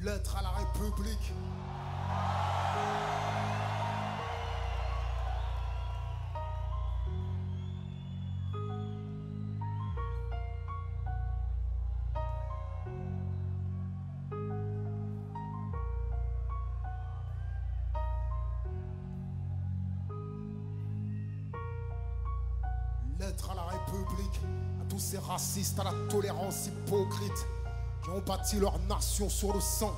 Lettre à la République. Lettre à la République, à tous ces racistes, à la tolérance hypocrite qui ont bâti leur nation sur le sang.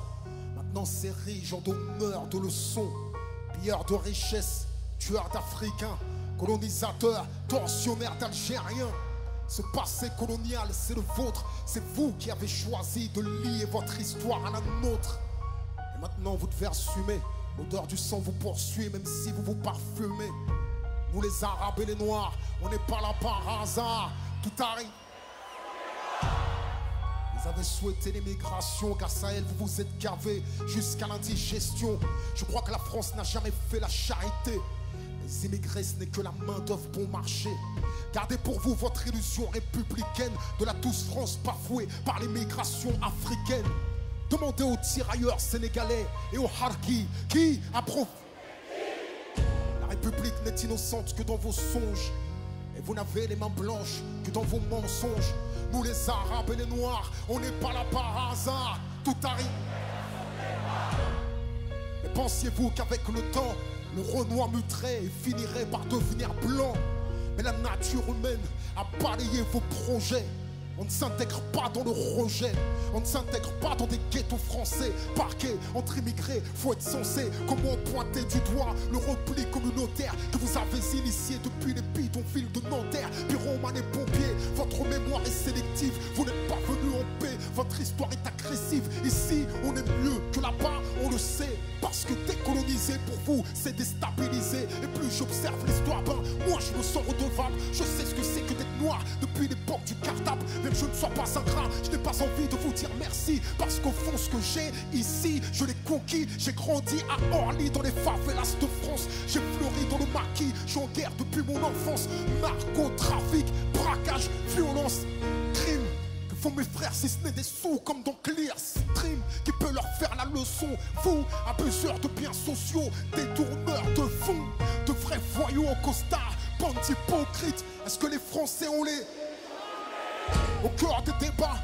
Maintenant s'érigent en donneurs de leçons, pilleurs de richesses, tueurs d'Africains, colonisateurs, tortionnaires d'Algériens. Ce passé colonial, c'est le vôtre. C'est vous qui avez choisi de lier votre histoire à la nôtre. Et maintenant vous devez assumer. L'odeur du sang vous poursuit, même si vous vous parfumez. Nous les Arabes et les Noirs, on n'est pas là par hasard. Tout arrive. Vous avez souhaité l'immigration, car ça, elle, vous vous êtes gavé jusqu'à l'indigestion. Je crois que la France n'a jamais fait la charité. Les immigrés, ce n'est que la main d'œuvre bon marché. Gardez pour vous votre illusion républicaine de la douce France bafouée par l'immigration africaine. Demandez aux tirailleurs sénégalais et aux harkis qui approuvent. La République n'est innocente que dans vos songes. Et vous n'avez les mains blanches que dans vos mensonges. Nous les Arabes et les Noirs, on n'est pas là par hasard. Tout arrive. Mais pensiez-vous qu'avec le temps, le Renoir muterait et finirait par devenir blanc? Mais la nature humaine a balayé vos projets. On ne s'intègre pas dans le rejet. On ne s'intègre pas dans des ghettos français. Parqués entre immigrés, faut être censé. Comment pointer du doigt le repli communautaire que vous avez initié depuis les bidonvilles de Nanterre? Pyroman et pompiers, votre mémoire est sélective. Vous n'êtes pas venus en paix, votre histoire est agressive. Ici, on est mieux que là-bas, on le sait. Parce que décoloniser pour vous, c'est déstabiliser. Et plus j'observe l'histoire, ben moi je me sens redevable. Je sais ce que c'est que d'être noir depuis l'époque du cartable. Même je ne sois pas ingrat, je n'ai pas envie de vous dire merci. Parce qu'au fond ce que j'ai ici, je l'ai conquis. J'ai grandi à Orly dans les favelas de France. J'ai fleuri dans le maquis, je suis en guerre depuis mon enfance. Narcotrafic, braquage, violence, crime. Que font mes frères si ce n'est des sous comme dans Clear Stream qui peut leur faire la leçon? Vous, abuseurs de biens sociaux, détourneurs de fonds, de vrais voyous en costard, bande d'hypocrites. Est-ce que les Français ont les... Au cœur des débats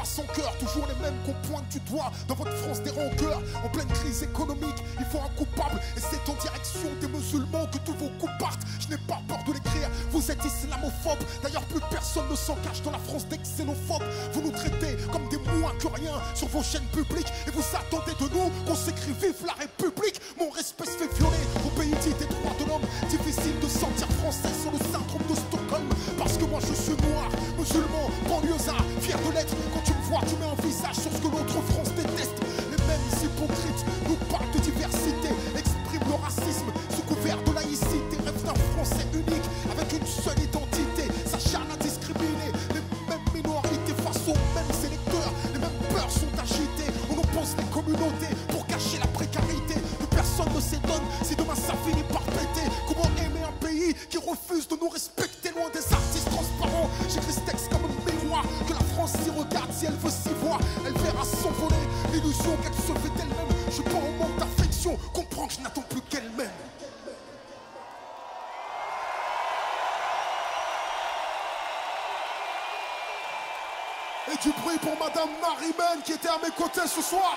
sans cœur, toujours les mêmes qu'on pointe du doigt. Dans votre France des rancœurs, en pleine crise économique, il faut un coupable. Et c'est en direction des musulmans que tous vos coups partent. Je n'ai pas peur de l'écrire, vous êtes islamophobes. D'ailleurs plus personne ne s'en cache dans la France des xénophobes. Vous nous traitez comme des moins que rien sur vos chaînes publiques. Et vous attendez de nous qu'on s'écrit vive la République. Mon respect se fait violer au pays dit des droits de l'homme. Difficile de sentir français sur le syndrome de Stockholm. Parce que moi je suis noir, musulman, banlieusard, fier de l'être. Quand tu me vois, tu mets un visage sur ce que l'autre France déteste. Les mêmes hypocrites nous parlent de diversité, expriment le racisme sous couvert de laïcité. Rêve d'un Français unique avec une seule identité, s'acharne à discriminer les mêmes minorités face aux mêmes électeurs. Les mêmes peurs sont agitées, on oppose les communautés pour cacher la précarité. Mais personne ne s'étonne si demain ça finit par péter. Comment aimer un pays qui refuse de nous respecter? Loin des artistes transparents, j'écris ce texte comme un miroir. Que la France s'y regarde, si elle veut s'y voir, elle verra s'envoler l'illusion qu'elle se fait elle-même. Je prends au manque d'affection, comprends que je n'attends plus qu'elle m'aime. Et du bruit pour Madame Marimène qui était à mes côtés ce soir.